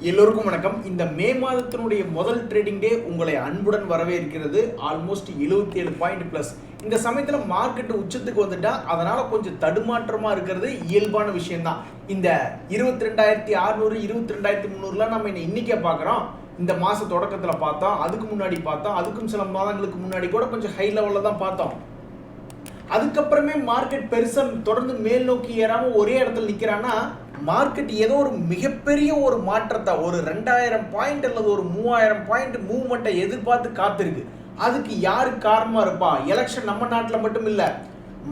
எல்லோருக்கும் வணக்கம். இந்த மே மாதத்தினுடைய முதல் ட்ரேடிங் டே உங்களை அன்புடன் வரவேற்கிறது. Almost 77 point plus. இந்த சமயத்தில் மார்க்கெட் உச்சத்துக்கு வந்துட்டா அதனால கொஞ்சம் தடுமாற்றமா இருக்கிறது இயல்பான விஷயம்தான். இந்த 22,600 22,300 நம்ம இன்னைக்கே பார்க்குறோம். இந்த மாச தொடக்கத்தில் பார்த்தோம், அதுக்கு முன்னாடி பார்த்தோம், அதுக்கும் சில மாதங்களுக்கு முன்னாடி கூட கொஞ்சம் ஹை லெவலில் தான் பார்த்தோம். அதுக்கப்புறமே மார்க்கெட் பெருசா தொடர்ந்து மேல் நோக்கி ஏறாம ஒரே இடத்துல நிக்கிறான்னா மார்க்கெட் ஏதோ ஒரு மிகப்பெரிய ஒரு மாற்றத்தை, ஒரு 2000 பாயிண்ட் அல்லது ஒரு 3000 பாயிண்ட் மூவ்மெண்ட்டை எதிர்பார்த்து காத்திருக்கு. அதுக்கு யாரு காரணமா இருப்பா? எலெக்ஷன் நம்ம நாட்டில் மட்டும் இல்ல,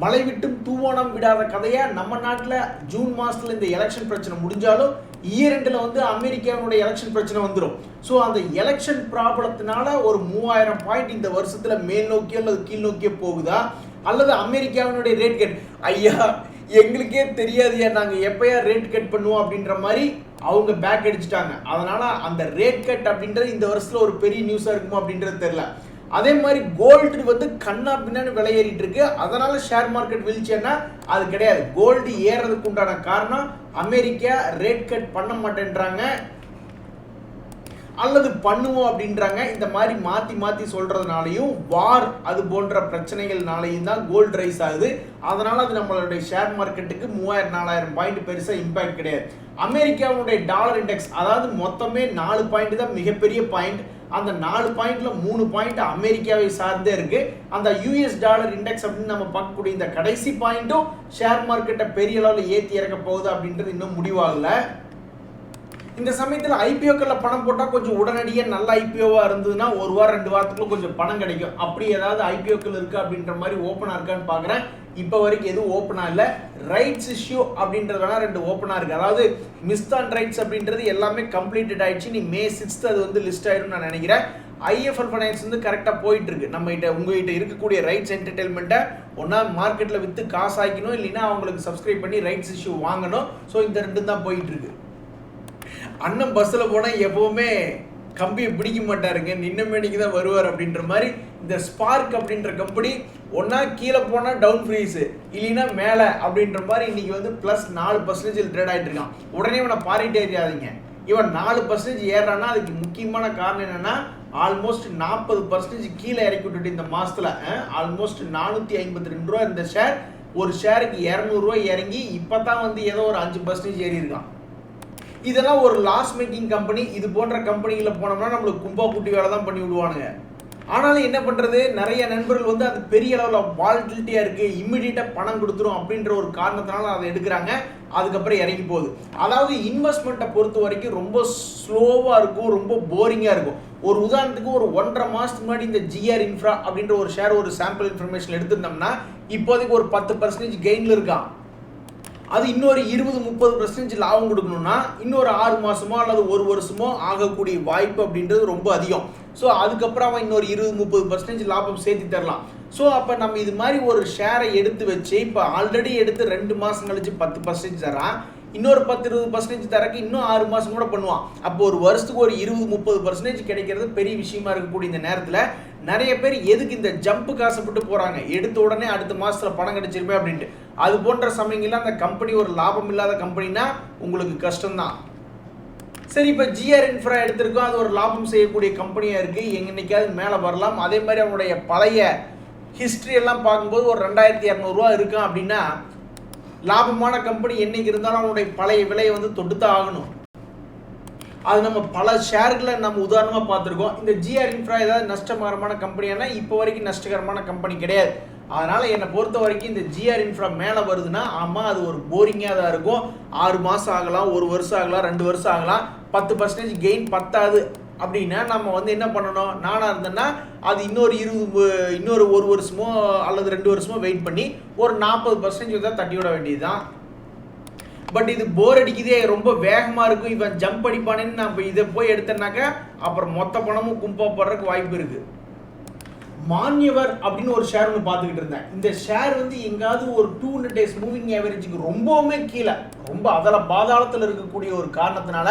மழை விட்டும் தூவானம் விடாத கதையா நம்ம நாட்டில் ஜூன் மாசத்துல இந்த எலெக்ஷன் பிரச்சனை முடிஞ்சாலும் இயர் எண்டில் அமெரிக்காவுடைய எலெக்ஷன் பிரச்சனை வந்துடும். ஸோ அந்த எலெக்ஷன் ப்ராப்ளத்தினால ஒரு 3000 பாயிண்ட் இந்த வருஷத்துல மேல் நோக்கி அல்லது கீழ் நோக்கியே போகுதா, அல்லது அமெரிக்காவினுடைய ரேட் கட், ஐயா எங்களுக்கே தெரியாதுயா நாங்கள் எப்பயா ரேட் கட் பண்ணுவோம் அப்படின்ற மாதிரி அவங்க பேக் அடிச்சுட்டாங்க. அதனால அந்த ரேட் கட் அப்படின்றது இந்த வருஷத்துல ஒரு பெரிய நியூஸாக இருக்குமோ அப்படின்றது தெரியல. அதே மாதிரி கோல்டு கண்ணா பின்னான்னு விலையேறிட்டு இருக்கு. அதனால ஷேர் மார்க்கெட் வீழ்ச்சின்னா அது கிடையாது. கோல்டு ஏறதுக்கு உண்டான காரணம் அமெரிக்கா ரேட் கட் பண்ண மாட்டேன்றாங்க அல்லது பண்ணுவோம் அப்படின்றாங்க. இந்த மாதிரி மாற்றி மாற்றி சொல்கிறதுனாலையும் வார் அது போன்ற பிரச்சனைகள்னாலையும் தான் கோல்டு ரைஸ் ஆகுது. அதனால் அது நம்மளுடைய ஷேர் மார்க்கெட்டுக்கு 3000-4000 பாயிண்ட் பெருசாக இம்பேக்ட் கிடையாது. அமெரிக்காவுடைய டாலர் இண்டெக்ஸ், அதாவது மொத்தமே 4 பாயிண்ட் தான் மிகப்பெரிய பாயிண்ட். அந்த 4 பாயிண்ட்ல 3 பாயிண்ட் அமெரிக்காவை சார்ந்தே இருக்கு. அந்த யூஎஸ் டாலர் இண்டெக்ஸ் அப்படின்னு நம்ம பார்க்கக்கூடிய இந்த கடைசி பாயிண்ட்டும் ஷேர் மார்க்கெட்டை பெரிய அளவில் ஏற்றி இறக்க போகுது அப்படின்றது இன்னும் முடிவாகல. இந்த சமயத்தில் ஐபிஓக்களில் பணம் போட்டால் கொஞ்சம் உடனடியாக நல்ல ஐபிஓவாக இருந்ததுன்னா 1 வாரம் 2 வாரத்துக்குள்ள கொஞ்சம் பணம் கிடைக்கும். அப்படி ஏதாவது ஐபிஓக்கள் இருக்குது அப்படின்ற மாதிரி ஓப்பனாக இருக்கான்னு பார்க்குறேன். இப்போ வரைக்கும் எதுவும் ஓப்பனாக இல்லை. ரைட்ஸ் இஷ்யூ அப்படின்றது வேணால் 2 ஓப்பனாக இருக்குது. அதாவது மிஸ்தான் ரைட்ஸ் அப்படின்றது எல்லாமே கம்ப்ளீட்டட் ஆயிடுச்சு. நீ மே 6 அது லிஸ்ட் ஆயிடும் நான் நினைக்கிறேன். ஐஎஃப்எல் ஃபைனான்ஸ் கரெக்டாக போயிட்டு இருக்கு. நம்மகிட்ட உங்ககிட்ட இருக்கக்கூடிய ரைட்ஸ் என்டர்டெயின்மெண்ட்டை ஒன்றா மார்க்கெட்டில் விற்று காசு ஆக்கணும், இல்லைன்னா அவங்களுக்கு சப்ஸ்கிரைப் பண்ணி ரைட்ஸ் இஷ்யூ வாங்கணும். ஸோ இந்த 2 தான் போயிட்டு இருக்கு. அண்ணன் பஸ்ஸில் போனால் எப்போவுமே கம்பியை பிடிக்க மாட்டாருங்க, நின்ன மேனிக்கு தான் வருவார் அப்படின்ற மாதிரி இந்த ஸ்பார்க் அப்படின்ற கம்பெனி ஒன்றா கீழே போனால் டவுன் ஃப்ரீஸு, இல்லைன்னா மேலே அப்படின்ற மாதிரி இன்னைக்கு +4% ட்ரேட் ஆகிட்டு இருக்கான். உடனே இவனை பாரிட்டே ஏறியாதீங்க. இவன் 4% ஏறானா அதுக்கு முக்கியமான காரணம் என்னன்னா ஆல்மோஸ்ட் 40% கீழே இறக்கி விட்டுட்டு இந்த மாசத்துல ஆல்மோஸ்ட் 452 ரூபா இந்த ஷேர், ஒரு ஷேருக்கு 200 ரூபாய் இறங்கி இப்பதான் ஏதோ ஒரு 5% ஏறி இருக்கான். இதெல்லாம் ஒரு லாஸ் மேக்கிங் கம்பெனி. இது போன்ற கம்பெனிகளை போனோம்னா நம்மளுக்கு கும்பா குட்டி வேலை தான் பண்ணி விடுவானுங்க. ஆனாலும் என்ன பண்றது, நிறைய நண்பர்கள் அது பெரிய அளவில் வாலட்டிலிட்டியா இருக்கு, இம்மிடியட்டா பணம் கொடுத்துரும் அப்படின்ற ஒரு காரணத்தினால அதை எடுக்கிறாங்க. அதுக்கப்புறம் இறங்கி போகுது. அதாவது இன்வெஸ்ட்மெண்ட்டை பொறுத்த வரைக்கும் ரொம்ப ஸ்லோவா இருக்கும், ரொம்ப போரிங்கா இருக்கும். ஒரு உதாரணத்துக்கு ஒரு 1.5 மாசத்துக்கு முன்னாடி இந்த ஜிஆர் இன்ஃப்ரா அப்படின்ற ஒரு ஷேர் ஒரு சாம்பிள் இன்ஃபர்மேஷன் எடுத்திருந்தோம்னா இப்போதைக்கு ஒரு 10% கெயின்ல இருக்கான். அது இன்னொரு 20-30% லாபம் கொடுக்கணும்னா இன்னொரு 6 மாசமோ அல்லது 1 வருஷமோ ஆகக்கூடிய வாய்ப்பு அப்படின்றது ரொம்ப அதிகம். ஸோ அதுக்கப்புறம் அவன் இன்னொரு 20-30% லாபம் சேர்த்து தரலாம். ஸோ அப்போ நம்ம இது மாதிரி ஒரு ஷேரை எடுத்து வச்சு இப்போ ஆல்ரெடி எடுத்து 2 மாதம் கழிச்சு 10% தரான், இன்னொரு 10-20% தரக்கு இன்னும் 6 மாதம் கூட பண்ணுவான். அப்போ ஒரு வருஷத்துக்கு ஒரு 20-30% கிடைக்கிறது பெரிய விஷயமா இருக்கக்கூடிய இந்த நேரத்தில் நிறைய பேர் எதுக்கு இந்த ஜம்புக்கு ஆசைப்பட்டு போகிறாங்க, எடுத்த உடனே அடுத்த மாதத்தில் பணம் கிடைச்சிருமே அப்படின்ட்டு. அது போன்ற சமயங்கள்ல அந்த கம்பெனி ஒரு லாபம் இல்லாத கம்பெனினா உங்களுக்கு கஷ்டம்தான். சரி, இப்போ ஜிஆர் இன்ஃப்ரா எடுத்திருக்கோம், அது ஒரு லாபம் செய்யக்கூடிய கம்பெனியாக இருக்குது, என்னைக்காவது மேலே வரலாம். அதே மாதிரி அவனுடைய பழைய ஹிஸ்ட்ரி எல்லாம் பார்க்கும்போது ஒரு 2200 ரூபா இருக்கான் அப்படின்னா லாபமான கம்பெனி என்னைக்கு இருந்தாலும் அவனுடைய பழைய விலையை தொட்டுத்தான் ஆகணும். அது நம்ம பல ஷேர்களை நம்ம உதாரணமாக பார்த்துருக்கோம். இந்த ஜிஆர் இன்ஃப்ரா ஏதாவது நஷ்டகரமான கம்பெனியானா இப்போ வரைக்கும் நஷ்டகரமான கம்பெனி கிடையாது. அதனால் என்னை பொறுத்த வரைக்கும் இந்த ஜிஆர் இன்ஃப்ரா மேலே வருதுன்னா ஆமாம் அது ஒரு போரிங்காக தான் இருக்கும். 6 மாதம் ஆகலாம், 1 வருஷம் ஆகலாம், 2 வருஷம் ஆகலாம். 10% கெயின் பத்தாது அப்படின்னா நம்ம என்ன பண்ணணும், நானாக இருந்தேன்னா அது இன்னொரு 1 வருஷமோ அல்லது 2 வருஷமோ வெயிட் பண்ணி ஒரு 40% தான் தட்டி விட வேண்டியதுதான். பட் இது போர் அடிக்குதே, ரொம்ப வேகமாக இருக்கும், இவன் ஜம்ப் அடிப்பானேன்னு நான் இப்போ இதை போய் எடுத்தேன்னாக்கா அப்புறம் மொத்த பணமும் கும்பா போடுறதுக்கு வாய்ப்பு இருக்கு. மான்யவர் அப்படின்னு ஒரு ஷேர் பார்த்துக்கிட்டு இருந்தேன். இந்த ஷேர் எங்காவது ஒரு 200 days மூவிங் ஆவரேஜுக்கு ரொம்பவுமே கீழே, ரொம்ப பாதாளத்தில் இருக்கக்கூடிய ஒரு காரணத்தினால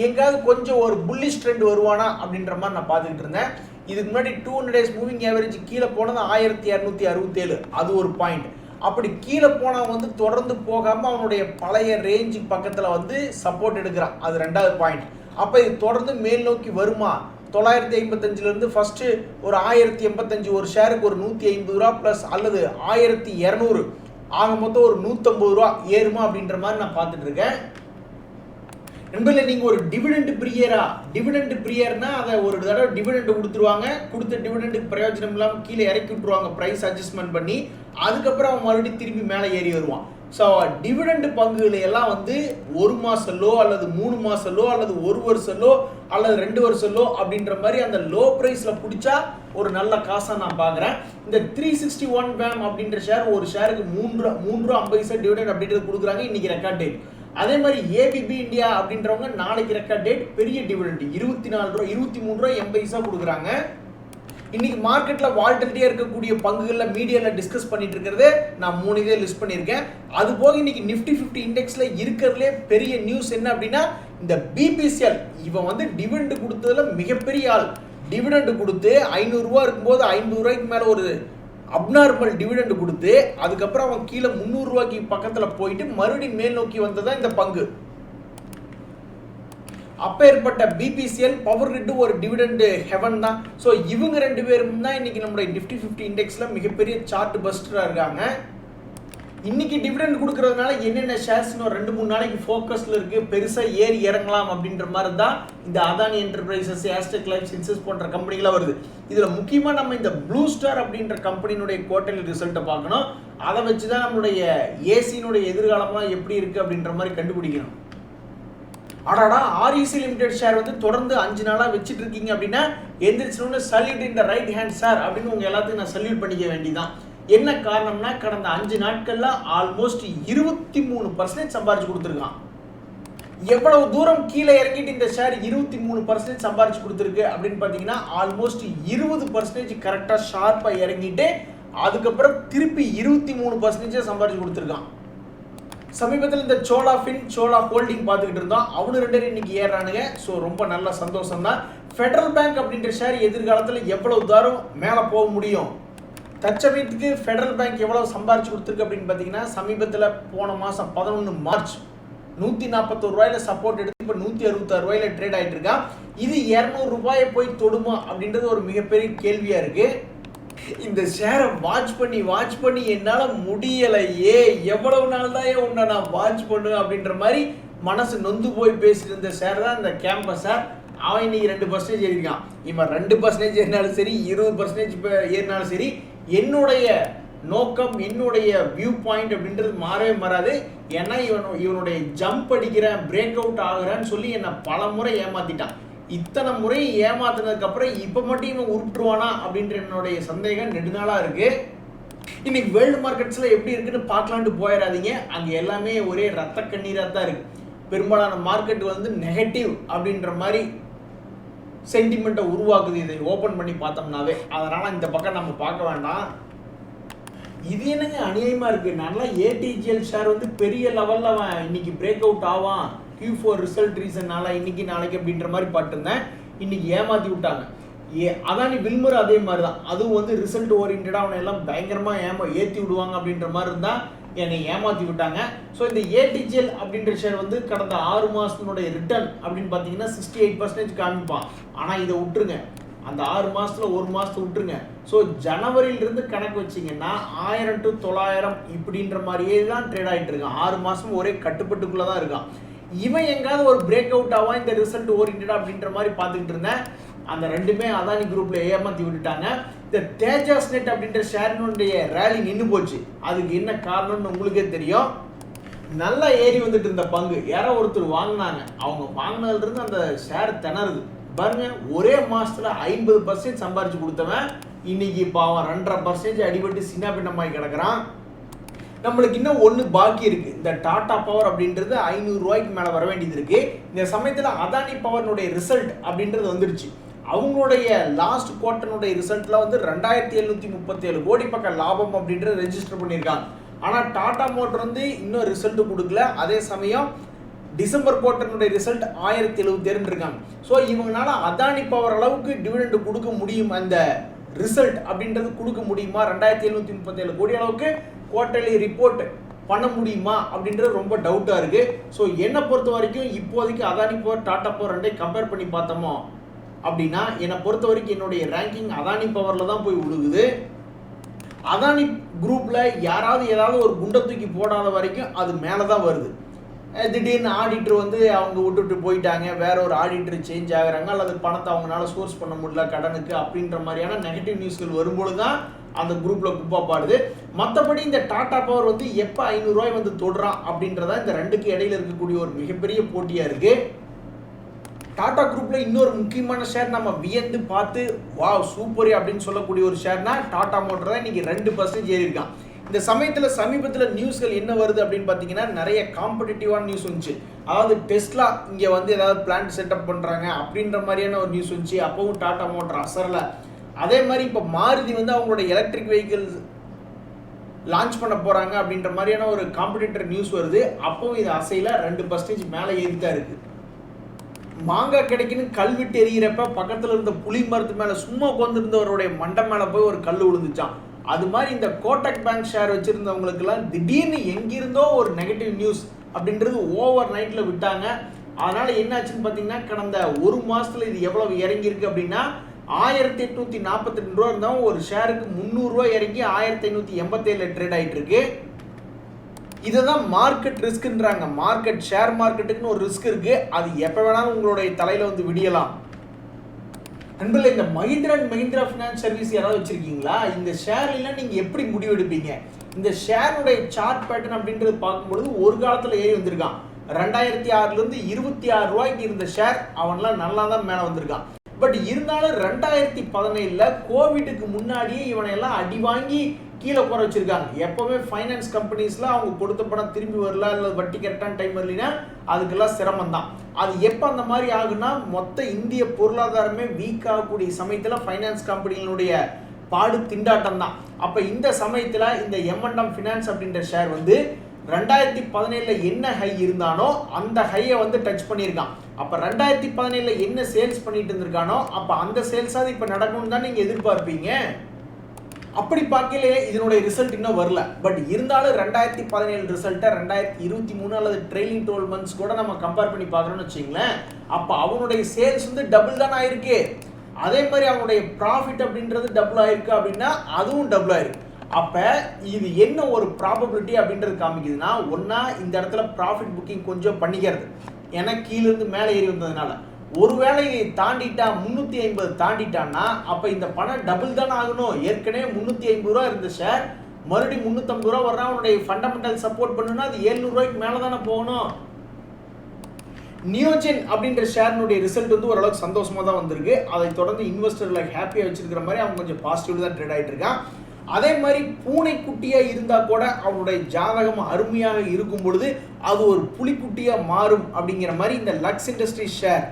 எங்காவது கொஞ்சம் ஒரு புல்லிஷ் ட்ரெண்ட் வருவானா அப்படின்ற மாதிரி நான் பார்த்துக்கிட்டு இருந்தேன். இதுக்கு முன்னாடி 200 days மூவிங் ஆவரேஜ் கீழே போனது 1267, அது ஒரு பாயிண்ட். அப்படி கீழே போனால் தொடர்ந்து போகாமல் அவனுடைய பழைய ரேஞ்சு பக்கத்தில் சப்போர்ட் எடுக்கிறான், அது 2வது பாயிண்ட். அப்போ இது தொடர்ந்து மேல் நோக்கி வருமா? 955 ஃபர்ஸ்ட் ஒரு 1085 ஒரு ஷேருக்கு ஒரு 150 ரூபா பிளஸ் அல்லது 1200 ஆக மொத்தம் ஒரு 150 ரூபா ஏறுமா அப்படின்ற மாதிரி நான் பார்த்துட்டு இருக்கேன். நண்பர்களே, நீங்க ஒரு டிவிடெண்ட் பிரியர்னா அதை ஒரு தடவை டிவிடெண்ட் கொடுத்துருவாங்க, கொடுத்த டிவிடெண்டுக்கு பிரயோஜனம் இல்லாமல் கீழே இறக்கி விட்டுருவாங்க பிரைஸ் அட்ஜஸ்ட்மெண்ட் பண்ணி, அதுக்கப்புறம் அவன் மறுபடியும் திரும்பி மேலே ஏறி வருவான். ஸோ டிவிடெண்ட் பங்குகளை எல்லாம் வந்து 1 மாசம் லோ அல்லது 3 மாசம் லோ அல்லது 1 வருஷம் லோ அல்லது 2 வருஷம் லோ அப்படின்ற மாதிரி அந்த லோ பிரைஸ்ல பிடிச்சா ஒரு நல்ல காசா நான் பார்க்குறேன். இந்த 361 வேம் அப்படின்ற ஷேர் ஒரு ஷேருக்கு 3 ரூபா 50 டிவிடெண்ட் அப்படின்றது கொடுக்குறாங்க, இன்னைக்கு ரெக்கார்ட் டேட். அதே மாதிரி ஏபிபி இந்தியா அப்படின்றவங்க நாளைக்கு ரெக்கார்ட் டேட், பெரிய டிவிடெண்ட் 24 ரூபா 23 ரூபா 80 கொடுக்குறாங்க. இன்னைக்கு மார்க்கெட்ல வால்டிலிட்டியா இருக்கக்கூடிய பங்குகள்ல மீடியால டிஸ்கஸ் பண்ணிட்டு இருக்கிறது நான் 3 இதே லிஸ்ட் பண்ணியிருக்கேன். அது போக இன்னைக்கு நிஃப்டி 50 இண்டெக்ஸ்ல இருக்கிறதுலே பெரிய நியூஸ் என்ன அப்படின்னா, இந்த பிபிசிஎல் இவன் வந்து டிவிடெண்ட் கொடுத்ததுல மிகப்பெரிய ஆள். டிவிடெண்ட் கொடுத்து 500 ரூபா இருக்கும்போது 50 ரூபாய்க்கு மேல ஒரு அப்நார்மல் டிவிடெண்ட் கொடுத்து அதுக்கப்புறம் அவன் கீழே 300 ரூபாய்க்கு பக்கத்துல போயிட்டு மறுபடியும் மேல் நோக்கி வந்ததான் இந்த பங்கு. அப்பேற்பட்ட பிபிசிஎல் பவர் கிரிட் ஒரு டிவிடெண்ட் ஹெவன் தான். ஸோ இவங்க 2 பேரும் தான் இன்னைக்கு நம்மளுடைய நிஃப்டி 50 இண்டெக்ஸ்ல மிகப்பெரிய சார்ட் பஸ்டரா இருக்காங்க. இன்னைக்கு டிவிடெண்ட் கொடுக்கறதுனால என்னென்ன ஷேர்ஸ் 2-3 நாளைக்கு ஃபோக்கஸ்ல இருக்கு, பெருசா ஏறி இறங்கலாம் அப்படின்ற மாதிரி தான் இந்த Adani enterprises, Aztec life sciences போன்ற கம்பெனிகளா வருது. இதுல முக்கியமா நம்ம இந்த ப்ளூ ஸ்டார் அப்படின்ற கம்பெனியினுடைய குவார்டர்லி ரிசல்ட்டை பார்க்கணும். அதை வச்சுதான் நம்மளுடைய ஏசியினுடைய எதிர்காலமா எப்படி இருக்கு அப்படின்ற மாதிரி கண்டுபிடிக்கணும். ஆடாடா, ஆர்இசி லிமிடெட் ஷேர் வந்து தொடர்ந்து 5 நாளா வச்சுட்டு இருக்கீங்க அப்படின்னா எந்திரிச்சோன்னு சல்யூட் இந்த ரைட் ஹேண்ட் சார் அப்படின்னு உங்க எல்லாத்துக்கும் நான் சல்யூட் பண்ணிக்க வேண்டியதான். என்ன காரணம்னா, கடந்த 5 நாட்கள்ல ஆல்மோஸ்ட் 23% சம்பாரிச்சு கொடுத்துருக்கான். எவ்வளவு தூரம் கீழே இறங்கிட்டு இந்த ஷேர் 23% சம்பாரிச்சு கொடுத்துருக்கு அப்படின்னு பாத்தீங்கன்னா, ஆல்மோஸ்ட் 20% கரெக்டா ஷார்ப்பா இறங்கிட்டு அதுக்கப்புறம் திருப்பி 23% சம்பாரிச்சு கொடுத்துருக்கான். சமீபத்தில் இந்த சோலா ஹோல்டிங் பார்த்துக்கிட்டு இருந்தோம், அவனு 2 இன்னைக்கு ஏறானுங்க. ஸோ ரொம்ப நல்ல சந்தோஷம் தான். ஃபெடரல் பேங்க் அப்படின்ற ஷேர் எதிர்காலத்தில் எவ்வளவு தூரம் மேலே போக முடியும்? தற்சமயத்துக்கு ஃபெடரல் பேங்க் எவ்வளவு சம்பாரிச்சு கொடுத்துருக்கு அப்படின்னு பார்த்தீங்கன்னா, சமீபத்தில் போன மாதம் 11 மார்ச் 141 ரூபாயில சப்போர்ட் எடுத்து இப்போ 166 ரூபாயில ட்ரேட் ஆகிட்டு இருக்கான். இது 200 ரூபாயை போய் தொடுமா அப்படின்றது ஒரு மிகப்பெரிய கேள்வியா இருக்கு. இந்த ஷேரை வாட்ச் பண்ணி என்னால முடியலையே, எவ்வளவு நாள் தான் உன்னை நான் வாட்ச் பண்ணுவேன் அப்படின்ற மாதிரி மனசு நொந்து போய் பேசிட்டு இருந்த ஷேர் தான் இந்த கேம்பஸ் ஷேர். அவன் இன்னைக்கு 2% ஏறிருக்கான். இவன் 2% ஏறினாலும் சரி, 20% ஏறினாலும் சரி, என்னுடைய நோக்கம், என்னுடைய வியூ பாயிண்ட் அப்படின்றது மாறவே மாறாது. ஏன்னா இவனுடைய ஜம்ப் அடிக்கிறேன், பிரேக் அவுட் ஆகுறேன்னு சொல்லி என்னை பல முறை ஏமாத்திட்டான். இத்தனை முறை ஏமாத்தினதுக்கு அப்புறம் இப்ப மட்டும் இவன் உருட்டுவானா அப்படின்ற என்னுடைய சந்தேகம் நெடுநாளா இருக்கு. இன்னைக்கு வேர்ல்டு மார்க்கெட்ஸ்ல எப்படி இருக்குன்னு பார்க்கலான்ட்டு போயிடாதீங்க. அங்க எல்லாமே ஒரே ரத்த கண்ணீரா தான் இருக்கு. பெரும்பாலான மார்க்கெட் வந்து நெகட்டிவ் அப்படின்ற மாதிரி சென்டிமெண்ட்டை உருவாக்குது இதை ஓபன் பண்ணி பார்த்தோம்னாவே. அதனால இந்த பக்கம் நம்ம பார்க்க வேண்டாம். இது என்னங்க அநியாயமா இருக்கு. நல்லா ஏடிஜிஎல் ஷேர் வந்து பெரிய லெவல்ல இன்னைக்கு பிரேக் அவுட் ஆவான், Q4 ரிசல்ட் ரீசன்னால இன்னைக்கு நாளைக்கு அப்படின்ற மாதிரி பார்த்துருந்தேன். இன்னைக்கு ஏமாத்தி விட்டாங்க. அதானி வில்மர் அதே மாதிரி தான், அதுவும் வந்து ரிசல்ட் ஓரியன்டா அவனை எல்லாம் பயங்கரமா ஏற்றி விடுவாங்க அப்படின்ற மாதிரி இருந்தா என்னை ஏமாத்தி விட்டாங்க. ஸோ இந்த ஏடிஜிஎல் அப்படின்ற ஷேர் வந்து கடந்த 6 மாசத்தினுடைய ரிட்டர்ன் அப்படின்னு பார்த்தீங்கன்னா 68% காமிப்பான். ஆனால் இதை விட்டுருங்க, அந்த 6 மாசத்துல 1 மாசத்தை விட்டுருங்க. ஸோ ஜனவரியிலிருந்து கணக்கு வச்சிங்கன்னா 1000 to 900 இப்படின்ற மாதிரியே தான் ட்ரேட் ஆகிட்டு இருக்கான். 6 மாசம் ஒரே கட்டுப்பட்டுக்குள்ளே தான் இருக்கான். இவன் எங்காவது ஒரு பிரேக் அவுட் ஆவான் இந்த ரிசல்ட் ஓரியன்டா அப்படின்ற மாதிரி பார்த்துக்கிட்டு இருந்தேன். அந்த 2மே அதானி குரூப்ல ஏமாத்தி விட்டுட்டாங்க. இந்த தேஜாஸ் நெட் அப்படின்ற ஷேரினுடைய ரேலி நின்று போச்சு. அதுக்கு என்ன காரணம்னு உங்களுக்கே தெரியும். நல்லா ஏறி வந்துட்டு இருந்த பங்கு யாரோ ஒருத்தர் வாங்கினாங்க. அவங்க வாங்கினதுல இருந்து அந்த ஷேர் திணறுது பாருங்க. ஒரே மாசத்துல 50% சம்பாரிச்சு கொடுத்தவன் இன்னைக்கு பாவம் 2.5% அடிபட்டு சின்ன பின்னமாய் கிடக்குறான். நம்மளுக்கு இன்னும் ஒன்று பாக்கி இருக்கு. இந்த டாடா பவர் அப்படின்றது 500 ரூபாய்க்கு மேலே வர வேண்டியது இருக்கு. இந்த சமயத்தில் அதானி பவர்னுடைய ரிசல்ட் அப்படின்றது வந்துடுச்சு. அவங்களுடைய லாஸ்ட் குவார்ட்டருடைய ரிசல்ட்ல வந்து 2737 கோடி பக்கம் லாபம் அப்படின்றது ரெஜிஸ்டர் பண்ணியிருக்காங்க. ஆனால் டாடா மோட்டர் வந்து இன்னும் ரிசல்ட் கொடுக்கல. அதே சமயம் டிசம்பர் குவார்ட்டருடைய ரிசல்ட் 1072 இருக்காங்க. ஸோ இவங்களால அதானி பவர் அளவுக்கு டிவிடெண்ட் கொடுக்க முடியும், அந்த ரிசல்ட் அப்படின்றது கொடுக்க முடியுமா? 2737 கோடி அளவுக்கு குவார்டர்லி ரிப்போர்ட் பண்ண முடியுமா அப்படின்றது ரொம்ப டவுட்டாக இருக்குது. ஸோ என்னை பொறுத்த வரைக்கும் இப்போதைக்கு அதானி பவர் டாடா பவர் ரெண்டையும் கம்பேர் பண்ணி பார்த்தோமோ அப்படின்னா என்னை பொறுத்த வரைக்கும் என்னுடைய ரேங்கிங் அதானி பவரில் தான் போய் விழுகுது. அதானி குரூப்பில் யாராவது ஏதாவது ஒரு குண்டை தூக்கி போடாத வரைக்கும் அது மேலே தான் வருது. திடீர்னு ஆடிட்டர் வந்து அவங்க விட்டுட்டு போயிட்டாங்க, வேற ஒரு ஆடிட்டர் சேஞ்ச் ஆகுறாங்க, அல்லது பணத்தை அவங்களால சோர்ஸ் பண்ண முடியல கடனுக்கு அப்படின்ற மாதிரியான நெகட்டிவ் நியூஸ்கள் வரும்பொழுது தான் அந்த குரூப்பில் குப்பா பாடுது. மற்றபடி இந்த டாடா பவர் வந்து எப்போ 500 ரூபாய் வந்து தொடுறான் அப்படின்றத இந்த ரெண்டுக்கு இடையில இருக்கக்கூடிய ஒரு மிகப்பெரிய போட்டியாக இருக்குது. டாடா குரூப்பில் இன்னொரு முக்கியமான ஷேர் நம்ம வியந்து பார்த்து வா சூப்பர் அப்படின்னு சொல்லக்கூடிய ஒரு ஷேர்னா டாடா மோட்டர் தான். இன்னைக்கு 2% ஏறி இருக்கான். இந்த சமயத்தில் சமீபத்தில் நியூஸ்கள் என்ன வருது அப்படின்னு பார்த்தீங்கன்னா நிறைய காம்படிட்டிவான நியூஸ் வந்துச்சு. அதாவது டெஸ்லா இங்கே வந்து ஏதாவது பிளான்ட் செட்டப் பண்ணுறாங்க அப்படின்ற மாதிரியான ஒரு நியூஸ் வந்துச்சு. அப்பவும் டாடா மோட்டர் அசரலை. அதே மாதிரி இப்போ மாருதி வந்து அவங்களோட எலக்ட்ரிக் வெஹிக்கிள்ஸ் லான்ச் பண்ண போகிறாங்க அப்படின்ற மாதிரியான ஒரு காம்படிட்டர் நியூஸ் வருது. அப்பவும் இது அசையில் 2% மேலே ஏறித்தான் இருக்குது. மாங்காய் கிடைக்குன்னு கல் விட்டு எறிகிறப்ப பக்கத்தில் இருந்த புளி மரத்து மேலே சும்மா உட்காந்துருந்தவருடைய மண்டை மேலே போய் ஒரு கல் விழுந்துச்சான். அது மாதிரி இந்த கோட்டக் பேங்க் ஷேர் வச்சுருந்தவங்களுக்கெல்லாம் திடீர்னு எங்கிருந்தோ ஒரு நெகட்டிவ் நியூஸ் அப்படின்றது ஓவர் நைட்டில் விட்டாங்க. அதனால் என்னாச்சுன்னு பார்த்தீங்கன்னா கடந்த ஒரு மாதத்தில் இது எவ்வளவு இறங்கியிருக்கு அப்படின்னா 1842 ரூபா இருந்தால் ஒரு ஷேருக்கு 300 ரூபா இறங்கி 1587 ட்ரேட் ஆகிட்டு இருக்கு. இதுதான் மார்க்கெட் ரிஸ்க்ன்றாங்க. மார்க்கெட் ஷேர் மார்க்கெட்டுக்குன்னு ஒரு ரிஸ்க் இருக்கு. அது எப்போ வேணாலும் உங்களுடைய தலையில வந்து விடியலாம். நண்பர்களே, இந்த Mahindra and Mahindra finance service யாராவது வச்சிருக்கீங்களா? இந்த ஷேர்லாம் நீங்க எப்படி முடிவெடுப்பீங்க? இந்த ஷேருடைய சார்ட் பேட்டர்ன் அப்படின்றது பார்க்கும்பொழுது ஒரு காலத்தில் ஏறி வந்திருக்கான். 2006 26 ரூபாய்க்கு இருந்த ஷேர் அவன்லாம் நல்லா தான் மேலே வந்திருக்கான். பட் இருந்தாலும் 2017 கோவிடுக்கு முன்னாடியே இவனையெல்லாம் அடி வாங்கி கீழே குறை வச்சிருக்காங்க. எப்பவுமே ஃபைனான்ஸ் கம்பெனிஸ்ல அவங்க கொடுத்த பணம் திரும்பி வரல, இல்லை வட்டி கரெக்டான டைம் வரலைன்னா அதுக்கெல்லாம் சிரமம் தான். அது எப்போ அந்த மாதிரி ஆகுனா மொத்த இந்திய பொருளாதாரமே வீக் ஆகக்கூடிய சமயத்தில் ஃபைனான்ஸ் கம்பெனிகளுடைய பாடு திண்டாட்டம் தான். அப்போ இந்த சமயத்தில் இந்த M&M ஃபினான்ஸ் அப்படின்ற ஷேர் வந்து 2017 என்ன ஹை இருந்தானோ அந்த ஹையை வந்து டச் பண்ணியிருக்கான். அப்போ 2017 என்ன சேல்ஸ் பண்ணிட்டு இருந்திருக்கானோ அப்போ அந்த சேல்ஸாவது இப்போ நடக்கணும்னு தான் நீங்கள் எதிர்பார்ப்பீங்க. அப்படி பார்க்கல இதனுடைய ரிசல்ட் இன்னும் வரல. பட் இருந்தாலும் 2017 ரிசல்ட்டை 2023 அல்லது ட்ரெயிலிங் 12 மந்த்ஸ் கூட நம்ம கம்பேர் பண்ணி பார்க்குறோம்னு வச்சிங்களேன். அப்போ அவனுடைய சேல்ஸ் வந்து டபுள் தான் ஆயிருக்கு. அதே மாதிரி அவனுடைய ப்ராஃபிட் அப்படின்றது டபுள் ஆயிருக்கு அப்படின்னா அதுவும் டபுள் ஆயிருக்கு. அப்போ இது என்ன ஒரு ப்ராபபிலிட்டி அப்படின்றது காமிக்குதுன்னா, ஒன்றா இந்த இடத்துல ப்ராஃபிட் புக்கிங் கொஞ்சம் பண்ணிக்கிறது, ஏன்னா கீழேருந்து மேலே ஏறி வந்ததுனால. ஒருவேளை தாண்டிட்டா 350 தாண்டிட்டான்னா அப்போ இந்த பணம் டபுள் தானே ஆகணும். ஏற்கனவே 350 ரூபா இருந்த ஷேர் மறுபடியும் 350 ரூபா வர்றா. அவனுடைய ஃபண்டமெண்டல் சப்போர்ட் பண்ணுன்னா அது 700 ரூபாய்க்கு மேலே தானே போகணும். நியோஜன் அப்படின்ற ஷேர்னுடைய ரிசல்ட் வந்து ஓரளவுக்கு சந்தோஷமாக தான் வந்திருக்கு. அதை தொடர்ந்து இன்வெஸ்டர்களை ஹாப்பியாக வச்சிருக்கிற மாதிரி அவங்க கொஞ்சம் பாசிட்டிவ் தான் ட்ரேட் ஆகிட்டு இருக்கான். அதே மாதிரி பூனைக்குட்டியாக இருந்தால் கூட அவனுடைய ஜாதகம் அருமையாக இருக்கும் பொழுது அது ஒரு புலிக்குட்டியாக மாறும் அப்படிங்கிற மாதிரி இந்த லக்ஸ் இண்டஸ்ட்ரி ஷேர்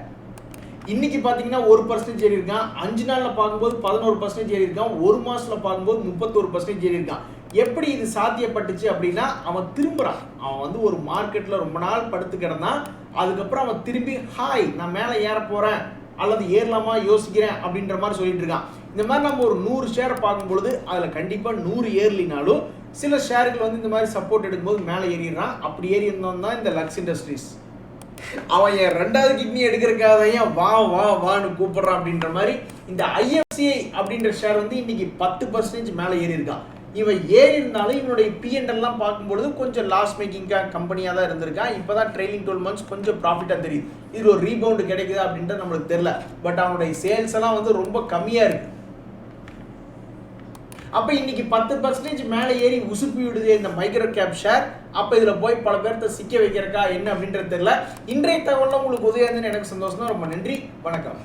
இன்னைக்கு பார்த்தீங்கன்னா 1% ஏறி இருக்கான். 5 நாளில் பார்க்கும்போது 11% ஏறி இருக்கான். ஒரு மாதத்தில் பார்க்கும்போது 31% ஏறி இருக்கான். எப்படி இது சாத்தியப்பட்டுச்சு அப்படின்னா அவன் திரும்புகிறான். அவன் வந்து ஒரு மார்க்கெட்டில் ரொம்ப நாள் படுத்து கிடந்தான். அதுக்கப்புறம் அவன் திரும்பி ஹாய் நான் மேலே ஏற போகிறேன் அல்லது ஏறலாமா யோசிக்கிறேன் அப்படின்ற மாதிரி சொல்லிட்டு இருக்கான். இந்த மாதிரி நம்ம ஒரு 100 ஷேரை பார்க்கும்பொழுது அதில் கண்டிப்பாக 100 ஏறலினாலும் சில ஷேர்கள் வந்து இந்த மாதிரி சப்போர்ட் எடுக்கும்போது மேலே ஏறிடுறான். அப்படி ஏறி இருந்தோம் தான் இந்த லக்ஸ் இண்டஸ்ட்ரீஸ். அவன் என் 2வது கிட்னி எடுக்கிறக்காக வா வா வான்னு கூப்பிடுறான் அப்படின்ற மாதிரி இந்த IFCI அப்படின்ற ஷேர் வந்து இன்னைக்கு 10% மேலே ஏறி இருக்கான். இவன் ஏறி இருந்தாலும் இவனுடைய P&L பார்க்கும்பொழுது கொஞ்சம் லாஸ் மேக்கிங் கம்பெனியாக தான் இருந்திருக்கான். இப்போ தான் ட்ரெயிலிங் 12 மந்த்ஸ் கொஞ்சம் ப்ராஃபிட்டாக தெரியுது. இது ஒரு ரீபவுண்டு கிடைக்குதா அப்படின்ட்டு நம்மளுக்கு தெரியல. பட் அவனுடைய சேல்ஸ் எல்லாம் வந்து ரொம்ப கம்மியாக இருக்கு. அப்போ இன்னைக்கு 10% மேலே ஏறி உசுப்பி விடுது இந்த மைக்ரோ கேப் ஷேர். அப்போ இதில் போய் பல பேர்த்த சிக்க வைக்கிறக்கா என்ன அப்படின்றது தெரியல. இன்றைய தகவலில் உங்களுக்கு உதவியாக இருந்ததுன்னு எனக்கு சந்தோஷம் தான். ரொம்ப நன்றி, வணக்கம்.